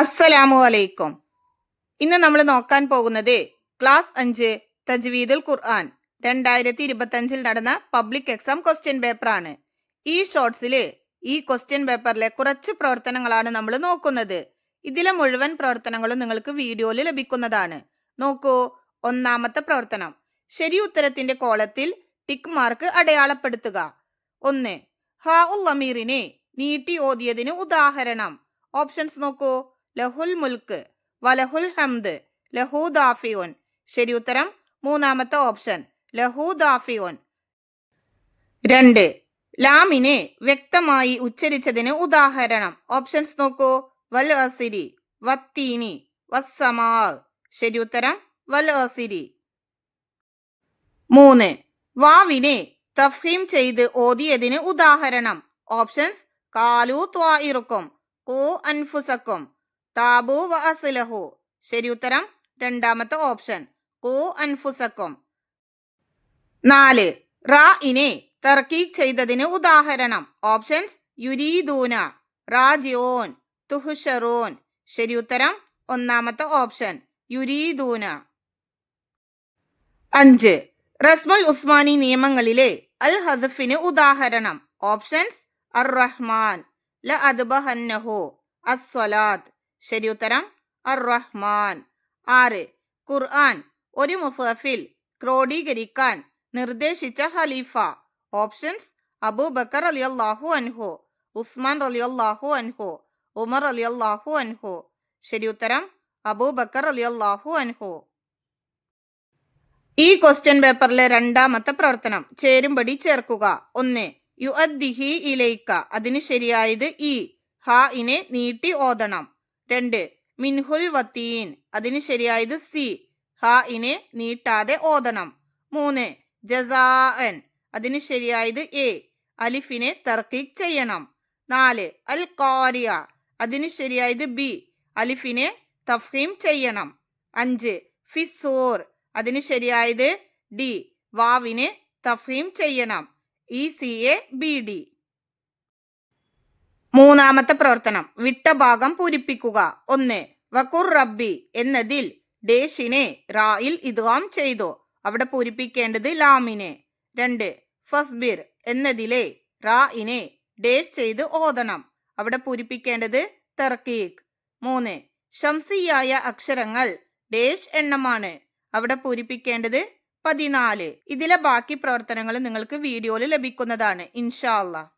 അസ്സലാമു അലൈക്കും. ഇന്ന് നമ്മൾ നോക്കാൻ പോകുന്നത് ക്ലാസ് 5 തജ്വീദുൽ ഖുർആൻ 2025 നടന്ന പബ്ലിക് എക്സാം ക്വസ്റ്റ്യൻ പേപ്പറാണ്. ഈ ഷോർട്സിൽ ഈ ക്വസ്റ്റ്യൻ പേപ്പറിലെ കുറച്ച് പ്രവർത്തനങ്ങളാണ് നമ്മൾ നോക്കുന്നത്. ഇതിലെ മുഴുവൻ പ്രവർത്തനങ്ങളും നിങ്ങൾക്ക് വീഡിയോയിൽ ലഭിക്കുന്നതാണ്. നോക്കൂ, ഒന്നാമത്തെ പ്രവർത്തനം, ശരി ഉത്തരത്തിന്റെ കോളത്തിൽ ടിക്ക് മാർക്ക് അടയാളപ്പെടുത്തുക. 1. ഹാ ഉൽ അമീറിനെ നീട്ടി ഓതിയതിന് ഉദാഹരണം. ഓപ്ഷൻസ് നോക്കൂ. ലഹുൽ മുൽക്ക്, വലഹുൽ ഹംദ്, ലഹു ദാഫിയോൻ. ശരി ഉത്തരം മൂന്നാമത്തെ ഓപ്ഷൻ, ലഹു ദാഫിയോൻ. 2. ലാമിനെ വ്യക്തമായി ഉച്ചരിച്ചതിന് ഉദാഹരണം. ഓപ്ഷൻസ് നോക്കൂ. വൽ അസിരി, വത്തീനി, വസ്സമാ. ശരി ഉത്തരം വൽ അസിരി. 3. വാവിനെ തഫ്ഹീം ചെയ്ത് ഓതിയതിന് ഉദാഹരണം. ഓപ്ഷൻസ് കാലു ത്വാഇറുക്കും, ഖൂ അൻഫുസക്കും, താബു വ അസ്ലഹു. ശരി ഉത്തരം രണ്ടാമത്തെ ഓപ്ഷൻ, ഖൂ അൻഫുസക്കും. 4. റാഇനെ തർക്കീഖ് ചെയ്തതിന് ഉദാഹരണം. ഓപ്ഷൻസ് യുരീദൂന, റാജിഊൻ, തുഹ്ശറൂൻ. ശരി ഉത്തരം ഒന്നാമത്തെ ഓപ്ഷൻ, യുരീദൂന. 5. റസ്മുൽ ഉസ്മാനി നിയമങ്ങളിലെ അൽ ഹദ്ഫിന് ഉദാഹരണം. ഓപ്ഷൻസ് അർ റഹ്മാൻ, ല അദ്ബഹന്നഹു, അസ്സലാത്ത്. ശരി ഉത്തരം അർ റഹ്മാൻ. 6. ഖുർആൻ ഒരു മുസഹഫിൽ ക്രോഡീകരിക്കാൻ നിർദ്ദേശിച്ച ഖലീഫ. ഓപ്ഷൻസ് അബൂബക്കർ റളിയല്ലാഹു അൻഹു, ഉസ്മാൻ റളിയല്ലാഹു അൻഹു, ഉമർ റളിയല്ലാഹു അൻഹു. ശരി ഉത്തരം അബൂബക്കർ റളിയല്ലാഹു അൻഹു. ഈ ക്വസ്റ്റ്യൻ പേപ്പറിലെ രണ്ടാമത്തെ പ്രവർത്തനം, ചേരുംപടി ചേർക്കുക. 1. യുഅദ്ദിഹി ഇലൈക, അതിന് ശരിയായത് ഇ, ഹാ ഇനെ നീട്ടി ഓതണം. 2. മിൻഹുൽ വത്തീൻ, അതിന് ശരിയായത് സി, ഹാ ഇനെ നീട്ടാതെ ഓതണം. 3. ജസാഅൻ, അതിന് ശരിയായത് എ, അലിഫിനെ തർക്കീഖ് ചെയ്യണം. 4. അൽ ഖാരിയ, അതിന് ശരിയായത് ബി, അലിഫിനെ തഫ്ഹീം ചെയ്യണം. 5. ഫിസ്സൂർ, അതിന് ശരിയായത് ഡി, വാവിനെ തഫ്ഹീം ചെയ്യണം. E C A B D. മൂന്നാമത്തെ പ്രവർത്തനം, വിട്ട ഭാഗം പൂരിപ്പിക്കുക. 1. വഖുർ റബ്ബി എന്നതിൽ ഡേഷിനെ റായിൽ ഇദ്ഗാം ചെയ്തു, അവിടെ പൂരിപ്പിക്കേണ്ടത് ലാമിനെ. 2. ഫസ്ബിർ എന്നതിലെ റായിനെ ഡേഷ് ചെയ്ത് ഓതണം, അവിടെ പൂരിപ്പിക്കേണ്ടത് തർക്കീഖ്. 3. ശംസിയായ അക്ഷരങ്ങൾ ഡേഷ് എണ്ണമാണ്, അവിടെ പൂരിപ്പിക്കേണ്ടത് 14. ഇതിലെ ബാക്കി പ്രവർത്തനങ്ങൾ നിങ്ങൾക്ക് വീഡിയോയിൽ ലഭിക്കുന്നതാണ് ഇൻഷാ അല്ലാഹ്.